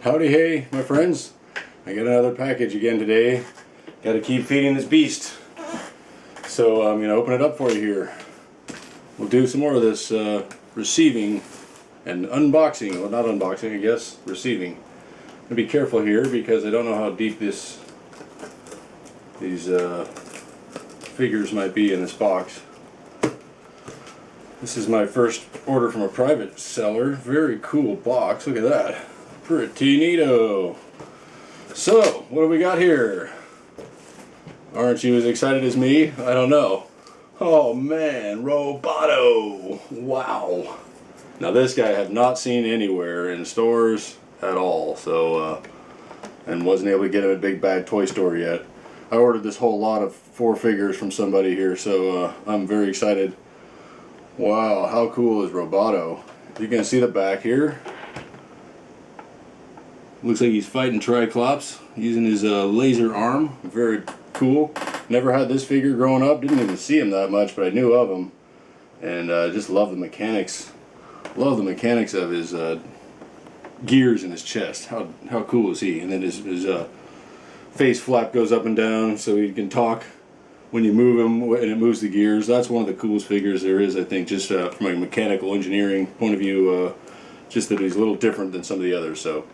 Howdy hey, my friends. I got another package again today. Got to keep feeding this beast. So I'm going to open it up for you here. We'll do some more of this receiving and unboxing. Well, not unboxing, I guess. Receiving. I'm going to be careful here because I don't know how deep these figures might be in this box. This is my first order from a private seller. Very cool box. Look at that. Pretty neato. So, what do we got here? Aren't you as excited as me? I don't know. Oh man, Roboto. Wow. Now this guy I have not seen anywhere in stores at all. So, and wasn't able to get him at Big Bad Toy Store yet. I ordered this whole lot of 4 figures from somebody here, so I'm very excited. Wow, how cool is Roboto? You can see the back here. Looks like he's fighting Triclops using his laser arm. Very cool. Never had this figure growing up. Didn't even see him that much, but I knew of him. And just love the mechanics. Love the mechanics of his gears in his chest. How cool is he? And then his face flap goes up and down so he can talk when you move him and it moves the gears. That's one of the coolest figures there is, I think, just from a mechanical engineering point of view. Just that he's a little different than some of the others. So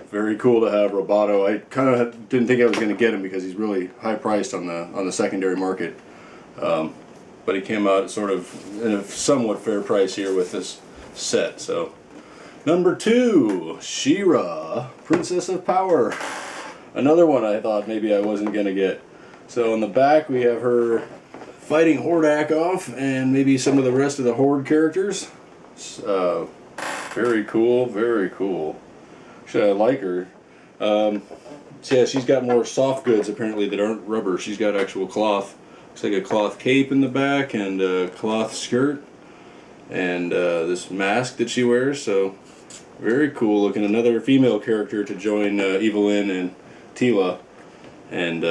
very cool to have Roboto. I kind of didn't think I was going to get him because he's really high priced on the secondary market. But he came out sort of in a somewhat fair price here with this set. So number 2, Shera, Princess of Power. Another one I thought maybe I wasn't going to get. So on the back we have her fighting Hordak off and maybe some of the rest of the Horde characters. Very cool, very cool. Actually, I like her. So yeah, she's got more soft goods apparently that aren't rubber. She's got actual cloth. Looks like a cloth cape in the back and a cloth skirt. And this mask that she wears. So very cool looking. Another female character to join Evelyn and Tila. And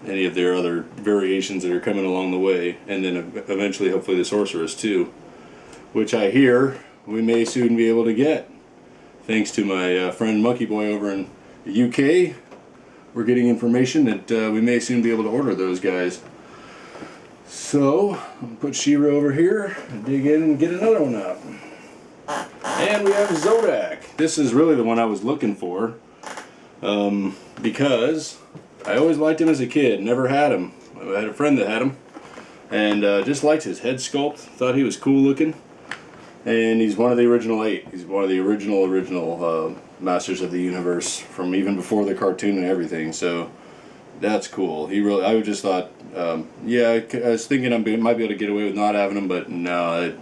any of their other variations that are coming along the way, and then eventually hopefully the Sorceress too, which I hear we may soon be able to get thanks to my friend Monkey Boy over in the UK. We're getting information that we may soon be able to order those guys. So I'll put Shera over here and dig in and get another one out. And we have Zodak. This is really the one I was looking for because I always liked him as a kid, never had him. I had a friend that had him, and just liked his head sculpt, thought he was cool looking. And he's one of the original 8. He's one of the original Masters of the Universe from even before the cartoon and everything, so that's cool. I just thought, yeah, I was thinking I might be able to get away with not having him, but no,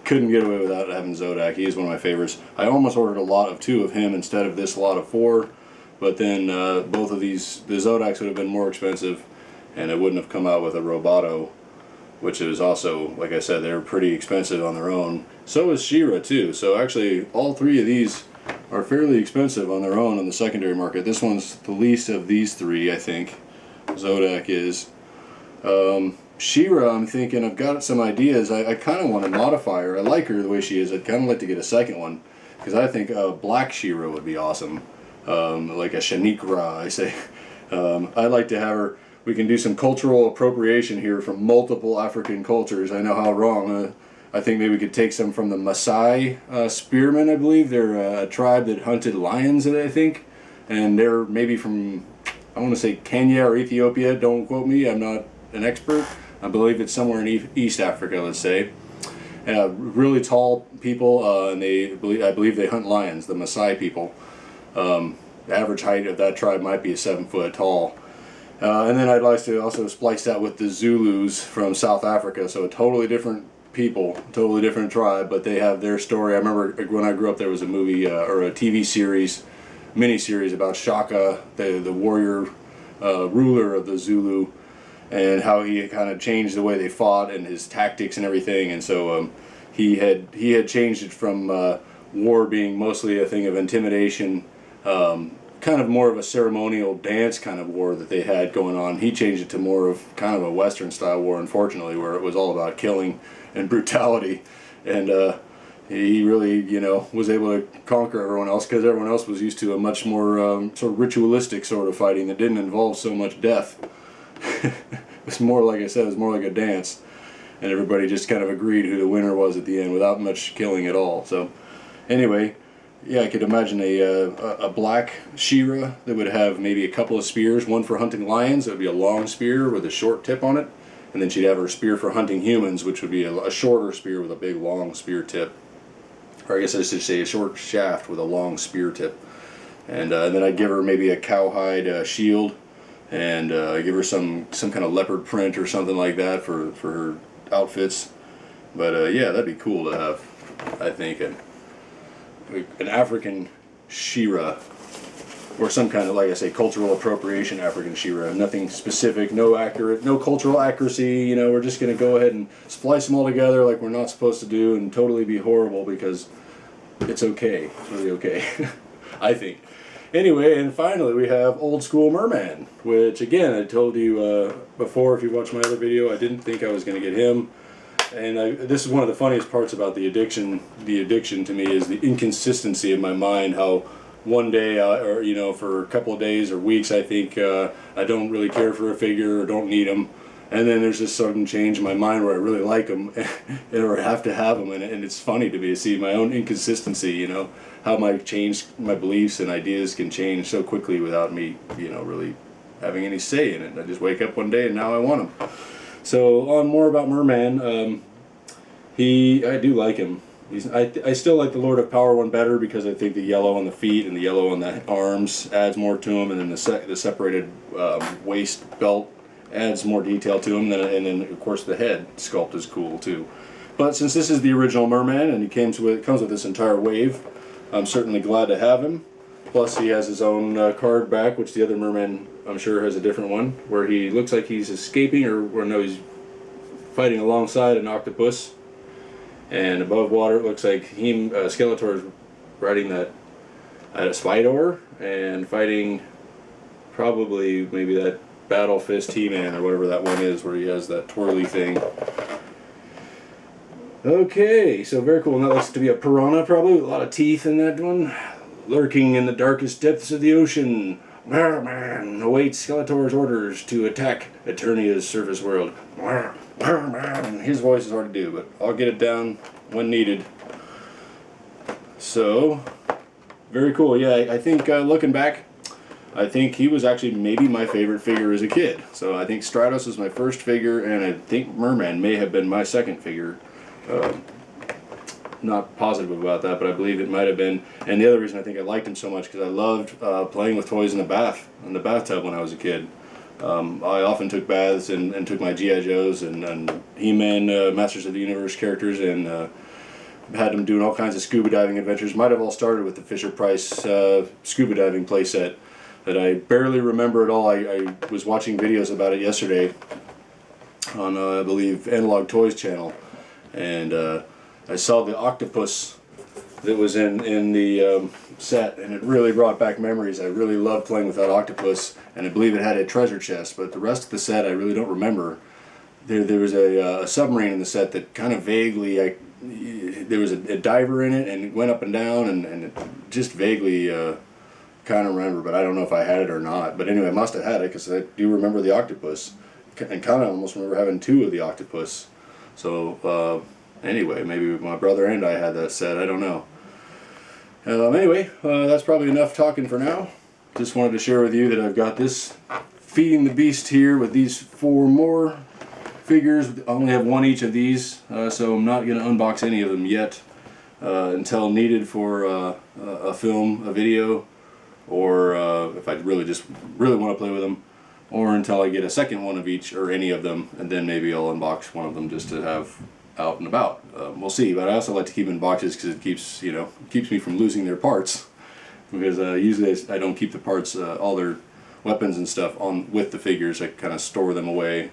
couldn't get away without having Zodak. He is one of my favorites. I almost ordered a lot of 2 of him instead of this lot of 4. But then both of the Zodaks would have been more expensive, and it wouldn't have come out with a Roboto, which is also, like I said, they're pretty expensive on their own. So is Shera too. So actually, all 3 of these are fairly expensive on their own on the secondary market. This one's the least of these 3, I think. Zodak is. Shera, I'm thinking I've got some ideas. I kind of want to modify her. I like her the way she is. I'd kind of like to get a second one because I think black Shera would be awesome. Like a Shaniqua, I say. I'd like to have her. We can do some cultural appropriation here from multiple African cultures. I know how wrong. I think maybe we could take some from the Maasai spearmen, I believe. They're a tribe that hunted lions, I think. And they're maybe from, I want to say Kenya or Ethiopia. Don't quote me, I'm not an expert. I believe it's somewhere in East Africa, let's say. Really tall people, and I believe they hunt lions, the Maasai people. The average height of that tribe might be 7 foot tall. And then I'd like to also splice that with the Zulus from South Africa, so a totally different people, totally different tribe, but they have their story. I remember when I grew up there was a movie or a TV series, mini-series about Shaka, the warrior ruler of the Zulu, and how he kind of changed the way they fought and his tactics and everything. And so he had changed it from war being mostly a thing of intimidation, kind of more of a ceremonial dance kind of war that they had going on. He changed it to more of kind of a Western style war, unfortunately, where it was all about killing and brutality. And he really, you know, was able to conquer everyone else, because everyone else was used to a much more sort of ritualistic sort of fighting that didn't involve so much death. It was more, like I said, it was more like a dance, and everybody just kind of agreed who the winner was at the end without much killing at all. So anyway, yeah, I could imagine a black Shera that would have maybe a couple of spears, one for hunting lions. It would be a long spear with a short tip on it, and then she'd have her spear for hunting humans, which would be a shorter spear with a big long spear tip. Or I guess I should say a short shaft with a long spear tip. And then I'd give her maybe a cowhide shield, and give her some kind of leopard print or something like that for her outfits. But yeah, that'd be cool to have, I think, an African Shera, or some kind of, like I say, cultural appropriation African Shera. Nothing specific, no cultural accuracy. You know, we're just going to go ahead and splice them all together like we're not supposed to do, and totally be horrible because it's okay. It's really okay, I think. Anyway, and finally we have old school Mer-Man, which again I told you before, if you watched my other video, I didn't think I was going to get him. And this is one of the funniest parts about the addiction. The addiction to me is the inconsistency of my mind. How one day, or you know, for a couple of days or weeks, I think I don't really care for a figure or don't need them, and then there's this sudden change in my mind where I really like them, or have to have them, and it's funny to me to see my own inconsistency. You know, how my beliefs and ideas can change so quickly without me, you know, really having any say in it. I just wake up one day and now I want them. So on more about Mer-Man, I do like him. I still like the Lord of Power one better, because I think the yellow on the feet and the yellow on the arms adds more to him, and then the separated waist belt adds more detail to him. And then of course the head sculpt is cool too. But since this is the original Mer-Man and he comes with this entire wave, I'm certainly glad to have him. Plus he has his own card back, which the other Mer-Man I'm sure has a different one, where he looks like he's escaping, or no, he's fighting alongside an octopus. And above water it looks like Skeletor is riding that at a Spidor and fighting probably maybe that Battle Fist He-Man or whatever that one is, where he has that twirly thing. Okay, so very cool. And that looks to be a piranha, probably, with a lot of teeth in that one. Lurking in the darkest depths of the ocean, Mer-Man awaits Skeletor's orders to attack Eternia's surface world. Mer-Man. His voice is hard to do, but I'll get it down when needed. So, very cool. Yeah, I think looking back, I think he was actually maybe my favorite figure as a kid. So I think Stratos was my first figure, and I think Mer-Man may have been my second figure. Not positive about that, but I believe it might have been. And the other reason I think I liked him so much, because I loved playing with toys in the bathtub when I was a kid. I often took baths and took my G.I. Joes and He-Man, Masters of the Universe characters, and had them doing all kinds of scuba diving adventures. Might have all started with the Fisher-Price scuba diving playset that I barely remember at all. I was watching videos about it yesterday on, I believe, Analog Toys channel, and I saw the octopus that was in the set, and it really brought back memories. I really loved playing with that octopus, and I believe it had a treasure chest, but the rest of the set I really don't remember. There was a submarine in the set that kind of vaguely, there was a diver in it, and it went up and down, and it just vaguely kind of remember, but I don't know if I had it or not. But anyway, I must have had it, because I do remember the octopus, and kind of almost remember having two of the octopus. So anyway, maybe my brother and I had that set, I don't know. Anyway, that's probably enough talking for now. Just wanted to share with you that I've got this Feeding the Beast here with these 4 more figures. I only have 1 each of these, so I'm not going to unbox any of them yet until needed for a film, a video, or if I really want to play with them, or until I get a second one of each or any of them, and then maybe I'll unbox one of them just to have out and about. We'll see, but I also like to keep them in boxes because it keeps me from losing their parts, because usually I don't keep the parts, all their weapons and stuff with the figures. I kind of store them away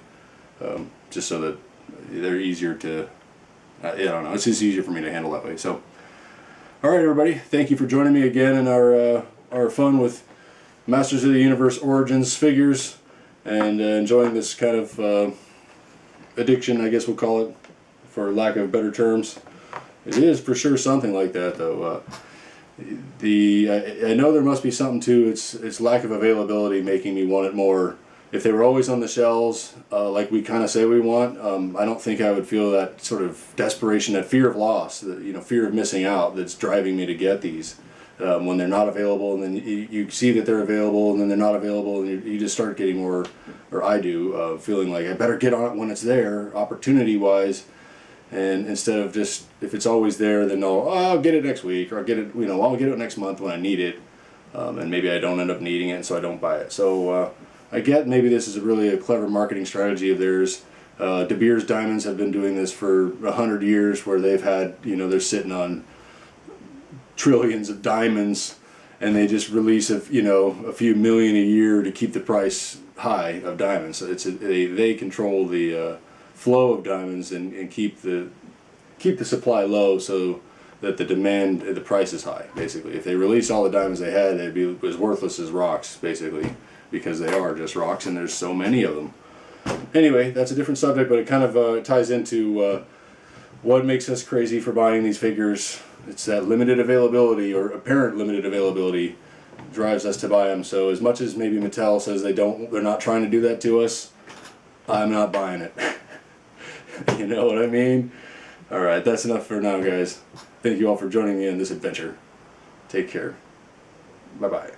just so that they're easier to, I don't know, it's just easier for me to handle that way. So alright everybody, thank you for joining me again in our fun with Masters of the Universe Origins figures, and enjoying this kind of addiction, I guess we'll call it, for lack of better terms. It is for sure something like that, though. I know there must be something to its lack of availability making me want it more. If they were always on the shelves, like we kind of say we want, I don't think I would feel that sort of desperation, that fear of loss, that, fear of missing out that's driving me to get these. When they're not available, and then you see that they're available, and then they're not available, and you just start getting more, or I do, feeling like I better get on it when it's there, opportunity-wise. And instead of just, if it's always there, then I'll get it next week, or I'll get it next month when I need it, and maybe I don't end up needing it, so I don't buy it. So I get maybe this is a clever marketing strategy of theirs. De Beers Diamonds have been doing this for 100 years, where they've had, they're sitting on trillions of diamonds, and they just release a few million a year to keep the price high of diamonds. So they control the flow of diamonds and keep the supply low, so that the price is high. Basically, if they release all the diamonds they had, they'd be as worthless as rocks, basically, because they are just rocks, and there's so many of them. Anyway, that's a different subject, but it kind of ties into what makes us crazy for buying these figures. It's that limited availability, or apparent limited availability, drives us to buy them. So as much as maybe Mattel says they're not trying to do that to us, I'm not buying it. You know what I mean? Alright, that's enough for now, guys. Thank you all for joining me in this adventure. Take care. Bye-bye.